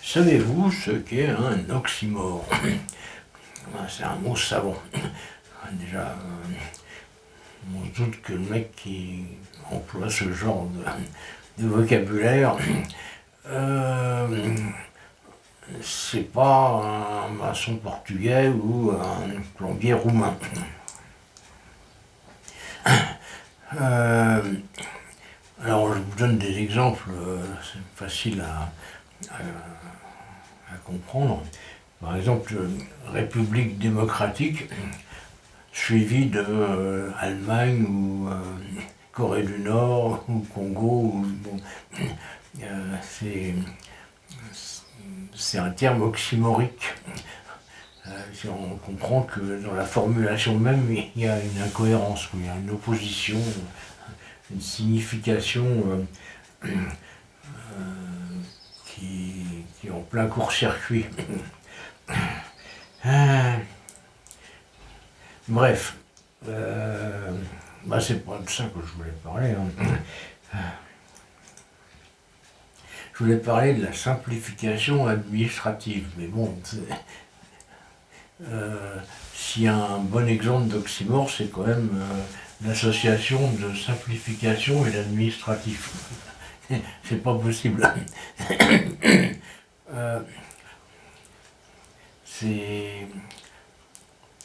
Savez-vous ce qu'est un oxymore? C'est un mot savant. Déjà, on se doute que le mec qui emploie ce genre de vocabulaire, c'est pas un maçon portugais ou un plombier roumain. Alors je vous donne des exemples, c'est facile à comprendre. Par exemple, République démocratique, suivi de Allemagne ou Corée du Nord ou Congo. C'est un terme oxymorique. On comprend que dans la formulation même, il y a une incohérence, il y a une opposition, une signification qui est en plein court-circuit. Bref, c'est pas de ça que je voulais parler. Je voulais parler de la simplification administrative, mais bon, s'il y a un bon exemple d'oxymore, c'est quand même l'association de simplification et d'administratif. C'est pas possible.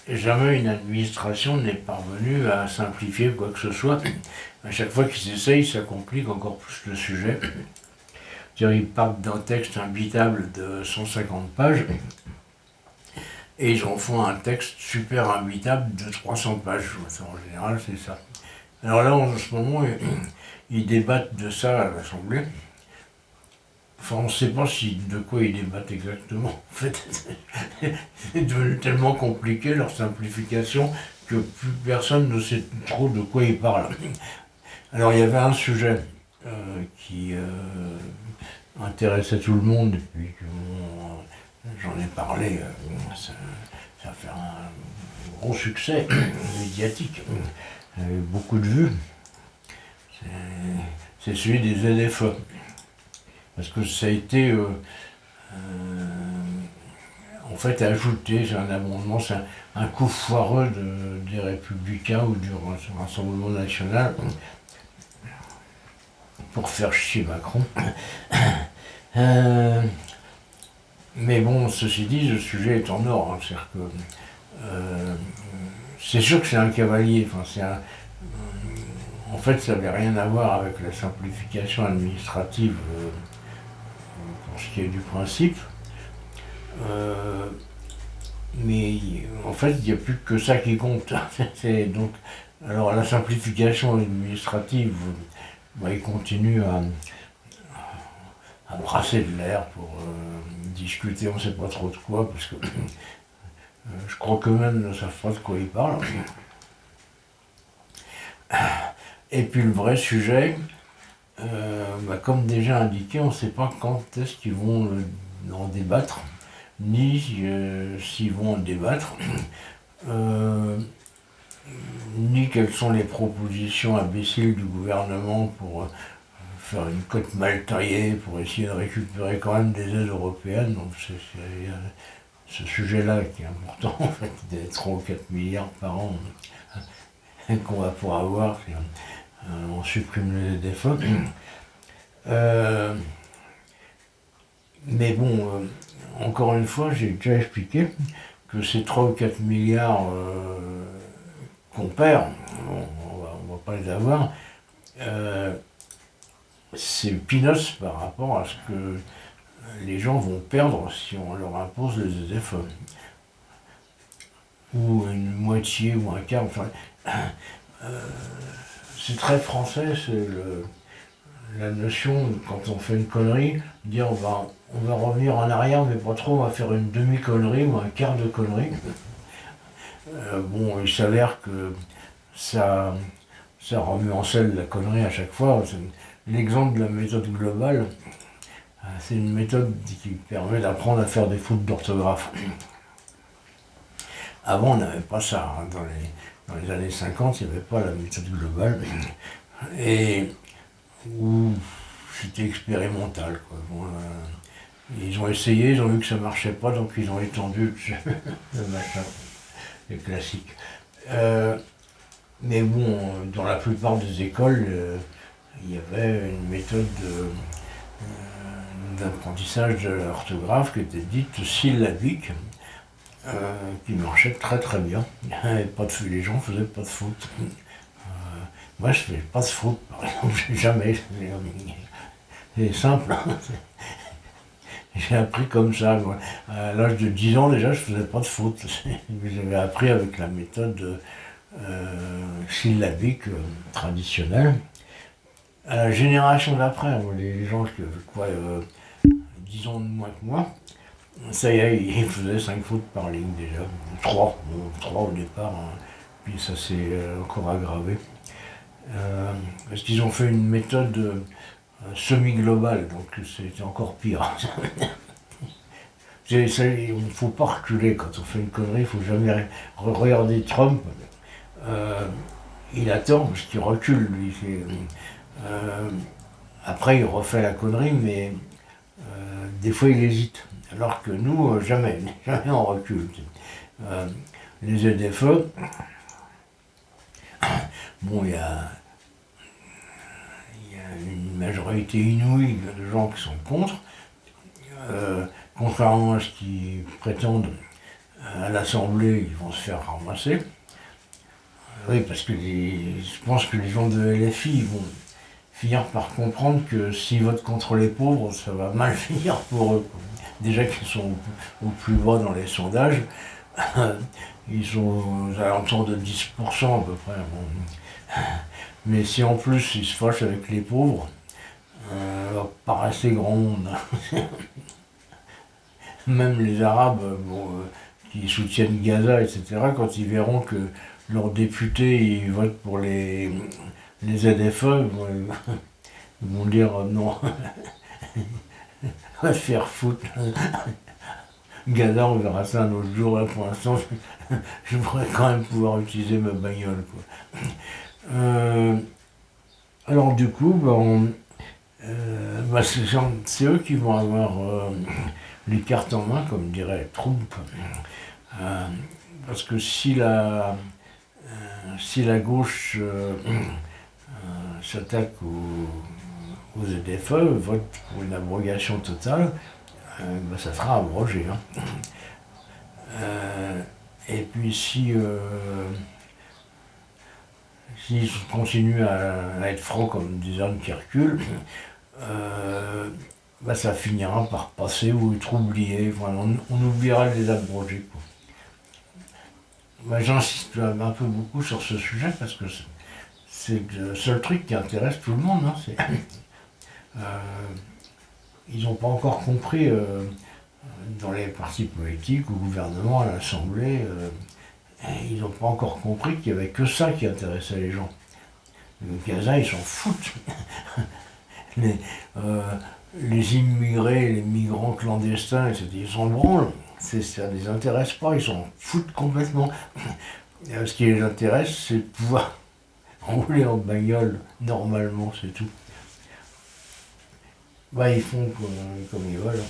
Jamais une administration n'est parvenue à simplifier quoi que ce soit. À chaque fois qu'ils essayent, ça complique encore plus le sujet. Ils partent d'un texte imbitable de 150 pages et ils en font un texte super imbitable de 300 pages. En général, c'est ça. Alors là, en ce moment, ils débattent de ça à l'Assemblée. Enfin, on ne sait pas de quoi ils débattent exactement. En fait, c'est devenu tellement compliqué leur simplification que plus personne ne sait trop de quoi ils parlent. Alors, il y avait un sujet qui intéressait tout le monde, et puis j'en ai parlé, ça a fait un gros succès médiatique, beaucoup de vues. C'est celui des ZFE. Parce que ça a été en fait ajouté, c'est un amendement, c'est un coup foireux des Républicains ou du Rassemblement National pour faire chier Macron. Mais bon, ceci dit, le sujet est en or. C'est-à-dire que c'est sûr que c'est un cavalier. En fait, ça n'avait rien à voir avec la simplification administrative pour ce qui est du principe. Mais en fait, il n'y a plus que ça qui compte. Donc, alors la simplification administrative, il continue à brasser de l'air pour discuter, on ne sait pas trop de quoi, parce que je crois qu'eux-mêmes ne savent pas de quoi ils parlent. Et puis le vrai sujet, comme déjà indiqué, on ne sait pas quand est-ce qu'ils vont en débattre, ni s'ils vont en débattre, ni quelles sont les propositions imbéciles du gouvernement pour faire une cote mal taillée, pour essayer de récupérer quand même des aides européennes. Donc c'est ce sujet-là qui est important, en fait, des 3 ou 4 milliards par an qu'on va pouvoir avoir si on supprime les ZFE. Mais bon, encore une fois, j'ai déjà expliqué que ces 3 ou 4 milliards qu'on perd, on va pas les avoir, c'est peanuts par rapport à ce que les gens vont perdre si on leur impose les ZFE. Ou une moitié ou un quart, c'est très français, c'est la notion, quand on fait une connerie, dire on va revenir en arrière, mais pas trop, on va faire une demi-connerie ou un quart de connerie. Il s'avère que ça remet en selle la connerie à chaque fois. L'exemple de la méthode globale, c'est une méthode qui permet d'apprendre à faire des fautes d'orthographe. Avant, on n'avait pas ça. Dans les années 50, il n'y avait pas la méthode globale. Et où c'était expérimental. Ils ont essayé, ils ont vu que ça marchait pas, donc ils ont étendu le machin, le classique. Mais bon, dans la plupart des écoles, il y avait une méthode d'apprentissage de l'orthographe qui était dite syllabique, qui marchait très très bien. Pas de, les gens faisaient pas de faute. Moi, je fais pas de faute, par exemple, jamais. C'est simple. J'ai appris comme ça. Moi. À l'âge de 10 ans, déjà, je faisais pas de faute. J'avais appris avec la méthode syllabique traditionnelle. À la génération d'après, les gens qui avaient quoi, 10 ans de moins que moi, ça y est, ils faisaient 5 fautes par ligne déjà. 3, bon, 3 au départ, hein. Puis ça s'est encore aggravé. Parce qu'ils ont fait une méthode semi-globale, donc c'était encore pire. Il ne faut pas reculer quand on fait une connerie, il ne faut jamais regarder Trump. Il attend parce qu'il recule, lui. Après, il refait la connerie, mais des fois, il hésite. Alors que nous, jamais, jamais on recule. Les ZFE, bon, il y a une majorité inouïe de gens qui sont contre. Contrairement à ce qu'ils prétendent, à l'Assemblée, ils vont se faire ramasser. Oui, parce que je pense que les gens de LFI vont finir par comprendre que s'ils votent contre les pauvres, ça va mal finir pour eux. Déjà qu'ils sont au plus bas dans les sondages, ils sont aux alentours de 10% à peu près. Bon. Mais si en plus ils se fâchent avec les pauvres, pas assez grand monde. Même les Arabes qui soutiennent Gaza, etc., quand ils verront que leurs députés ils votent pour les ZFE, ils vont dire non, on va se faire foutre. Gaza, on verra ça un autre jour. Là, pour l'instant, je pourrais quand même pouvoir utiliser ma bagnole. Quoi. Alors du coup, c'est eux qui vont avoir les cartes en main, comme dirait Trump. Parce que si la gauche s'attaque aux ZFE, vote pour une abrogation totale, ça sera abrogé. Hein. Et puis s'ils continuent à être francs comme des ânes qui reculent, ça finira par passer ou être oublié. Enfin, on oubliera de les abroger. J'insiste un peu beaucoup sur ce sujet parce que c'est le seul truc qui intéresse tout le monde. Hein, ils n'ont pas encore compris dans les partis politiques, au gouvernement, à l'Assemblée, ils n'ont pas encore compris qu'il n'y avait que ça qui intéressait les gens. Le Gaza, ils s'en foutent. Les immigrés, les migrants clandestins, etc., ils s'en branlent. Ça ne les intéresse pas, ils s'en foutent complètement. Ce qui les intéresse, c'est de pouvoir rouler en bagnole normalement, c'est tout. Ils font comme ils veulent.